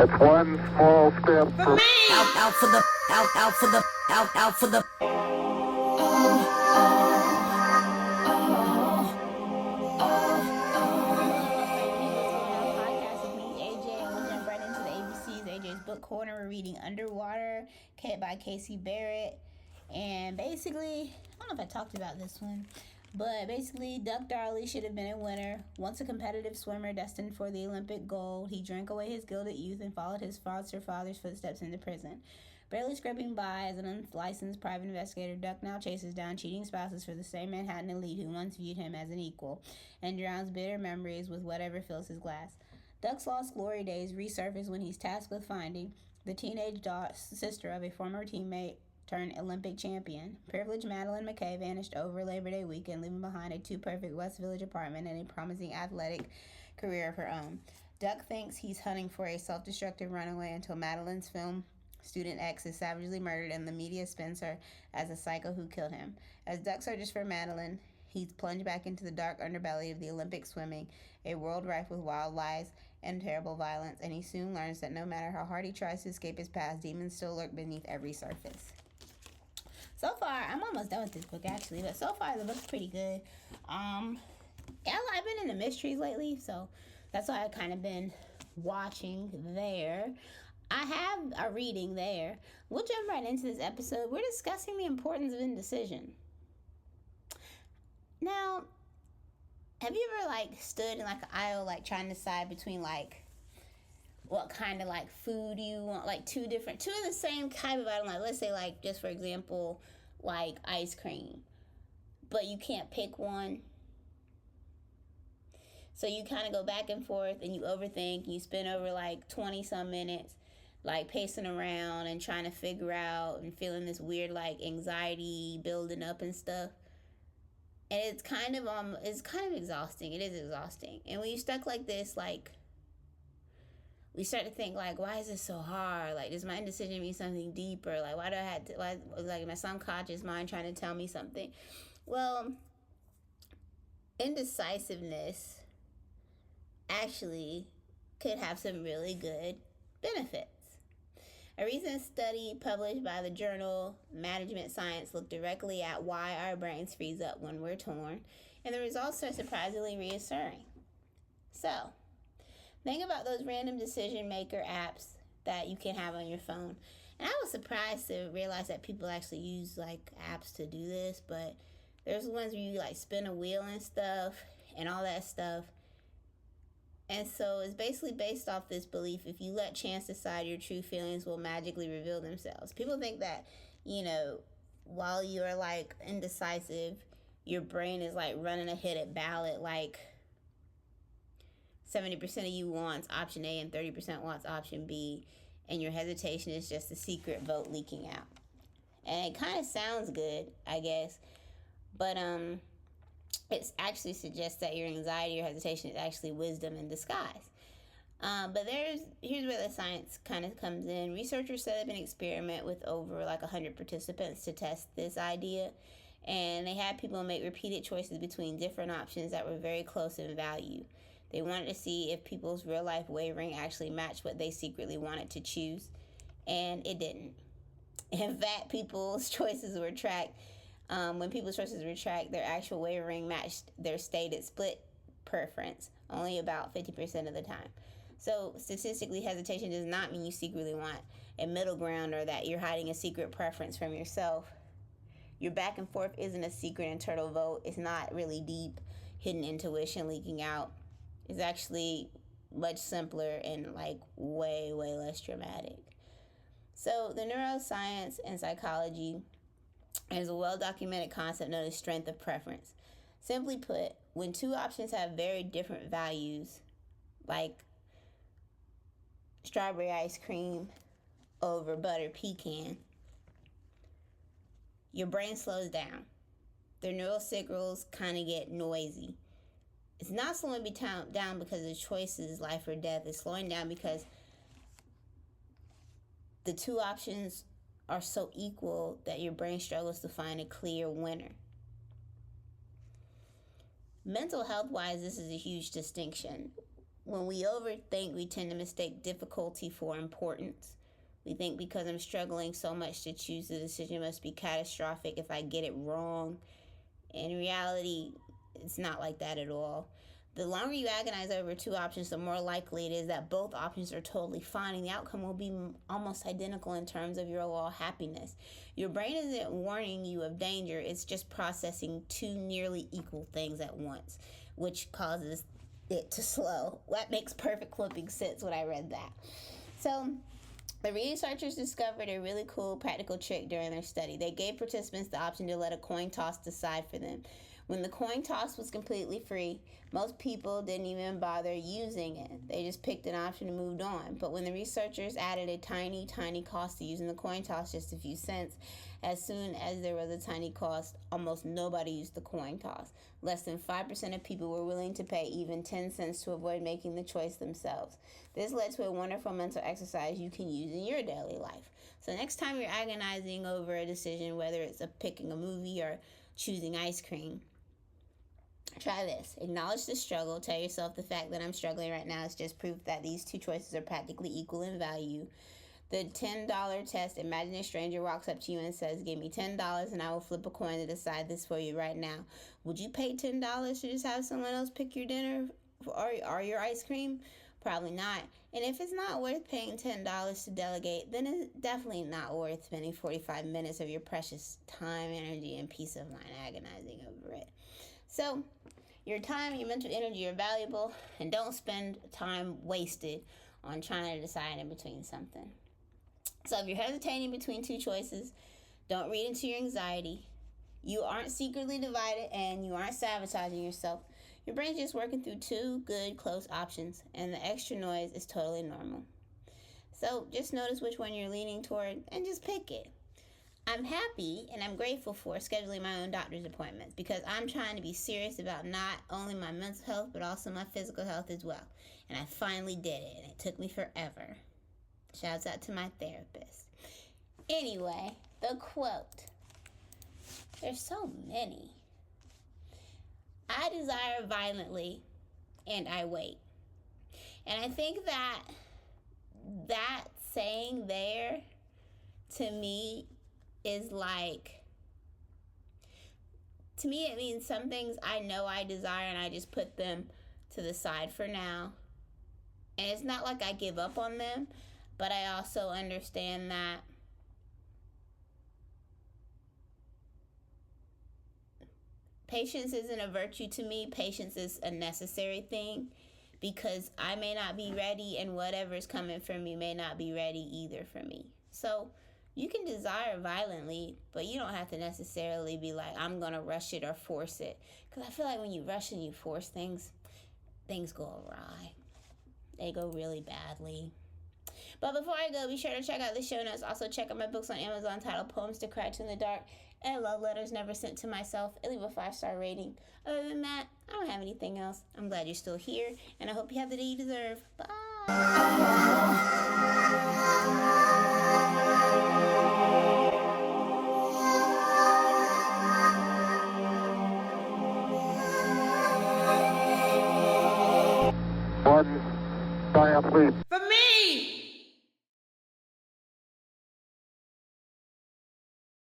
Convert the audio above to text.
It's one small step for man. Out for the out for the Podcast with me, AJ, and we'll jump right into the ABCs. AJ's Book Corner. We're reading Underwater, by Casey Barrett. And basically, I don't know if I talked about this one, but basically, Duck Darley should have been a winner. Once a competitive swimmer destined for the Olympic gold, he drank away his gilded youth and followed his foster father's footsteps into prison. Barely scraping by as an unlicensed private investigator, Duck now chases down cheating spouses for the same Manhattan elite who once viewed him as an equal, and drowns bitter memories with whatever fills his glass. Duck's lost glory days resurface when he's tasked with finding the teenage sister of a former teammate turned Olympic champion. Privileged Madeline McKay vanished over Labor Day weekend, leaving behind a too-perfect West Village apartment and a promising athletic career of her own. Duck thinks he's hunting for a self-destructive runaway until Madeline's film student X is savagely murdered and the media spins her as a psycho who killed him. As Duck searches for Madeline, he's plunged back into the dark underbelly of the Olympic swimming, a world rife with wild lies and terrible violence, and he soon learns that no matter how hard he tries to escape his past, demons still lurk beneath every surface. So far, I'm almost done with this book actually, but so far the book's pretty good. I've been into mysteries lately, so that's why I've kind of been watching there. I have a reading there. We'll jump right into this episode. We're discussing the importance of indecision. Now, have you ever stood in an aisle trying to decide between what kind of food you want, two of the same type of item, let's say just for example ice cream, but you can't pick one, so you kind of go back and forth and you overthink, you spend over 20 some minutes pacing around and trying to figure out and feeling this weird anxiety building up and stuff, and it's kind of exhausting. It is exhausting. And when you're stuck like this, we start to think why is this so hard? Does my indecision mean something deeper? Why do I have to, my subconscious mind trying to tell me something? Well, indecisiveness actually could have some really good benefits. A recent study published by the journal Management Science looked directly at why our brains freeze up when we're torn, and the results are surprisingly reassuring. So, think about those random decision maker apps that you can have on your phone. And I was surprised to realize that people actually use apps to do this, but there's ones where you spin a wheel and stuff and all that stuff. And so it's basically based off this belief: if you let chance decide, your true feelings will magically reveal themselves. People think that, while you're indecisive, your brain is running a hidden ballot, 70% of you wants option A and 30% wants option B, and your hesitation is just a secret vote leaking out. And it kind of sounds good, I guess, but it actually suggests that your anxiety or hesitation is actually wisdom in disguise. But here's where the science kind of comes in. Researchers set up an experiment with over 100 participants to test this idea, and they had people make repeated choices between different options that were very close in value. They wanted to see if people's real-life wavering actually matched what they secretly wanted to choose, and it didn't. In fact, people's choices were tracked. When people's choices were tracked, their actual wavering matched their stated split preference only about 50% of the time. So statistically, hesitation does not mean you secretly want a middle ground or that you're hiding a secret preference from yourself. Your back and forth isn't a secret internal vote. It's not really deep, hidden intuition leaking out. It's actually much simpler and way, way less dramatic. So the neuroscience and psychology is a well-documented concept known as strength of preference. Simply put, when two options have very different values, like strawberry ice cream over butter pecan, your brain slows down. The neural signals kind of get noisy. It's not slowing down because the choice is life or death. It's slowing down because the two options are so equal that your brain struggles to find a clear winner. Mental health wise, this is a huge distinction. when we overthink, we tend to mistake difficulty for importance. We think because I'm struggling so much to choose, the decision must be catastrophic if I get it wrong. In reality, it's not like that at all. The longer you agonize over two options, the more likely it is that both options are totally fine, and the outcome will be almost identical in terms of your overall happiness. Your brain isn't warning you of danger, it's just processing two nearly equal things at once, which causes it to slow. That makes perfect flipping sense when I read that. So, the researchers discovered a really cool practical trick during their study. They gave participants the option to let a coin toss decide for them. When the coin toss was completely free, most people didn't even bother using it. They just picked an option and moved on. But when the researchers added a tiny, tiny cost to using the coin toss, just a few cents, as soon as there was a tiny cost, almost nobody used the coin toss. Less than 5% of people were willing to pay even 10 cents to avoid making the choice themselves. This led to a wonderful mental exercise you can use in your daily life. So next time you're agonizing over a decision, whether it's picking a movie or choosing ice cream, try this. Acknowledge the struggle. Tell yourself the fact that I'm struggling right now is just proof that these two choices are practically equal in value. The $10 test. Imagine a stranger walks up to you and says, give me $10 and I will flip a coin to decide this for you right now. Would you pay $10 to just have someone else pick your dinner or your ice cream? Probably not. And if it's not worth paying $10 to delegate, then it's definitely not worth spending 45 minutes of your precious time, energy, and peace of mind agonizing over it. So, your time, your mental energy are valuable, and don't spend time wasted on trying to decide in between something. So if you're hesitating between two choices, don't read into your anxiety. You aren't secretly divided, and you aren't sabotaging yourself. Your brain's just working through two good, close options, and the extra noise is totally normal. So just notice which one you're leaning toward, and just pick it. I'm happy and I'm grateful for scheduling my own doctor's appointments because I'm trying to be serious about not only my mental health but also my physical health as well. And I finally did it, and it took me forever. Shouts out to my therapist. Anyway, the quote. There's so many. I desire violently and I wait. And I think that saying there to me is like, to me it means some things I know I desire and I just put them to the side for now. And it's not like I give up on them, but I also understand that patience isn't a virtue to me. Patience is a necessary thing because I may not be ready, and whatever's coming for me may not be ready either for me. So you can desire violently, but you don't have to necessarily be like, I'm going to rush it or force it. Because I feel like when you rush and you force things, things go awry. They go really badly. But before I go, be sure to check out the show notes. Also, check out my books on Amazon titled Poems to Cry to in the Dark and Love Letters Never Sent to Myself, and leave a 5-star rating. Other than that, I don't have anything else. I'm glad you're still here, and I hope you have the day you deserve. Bye.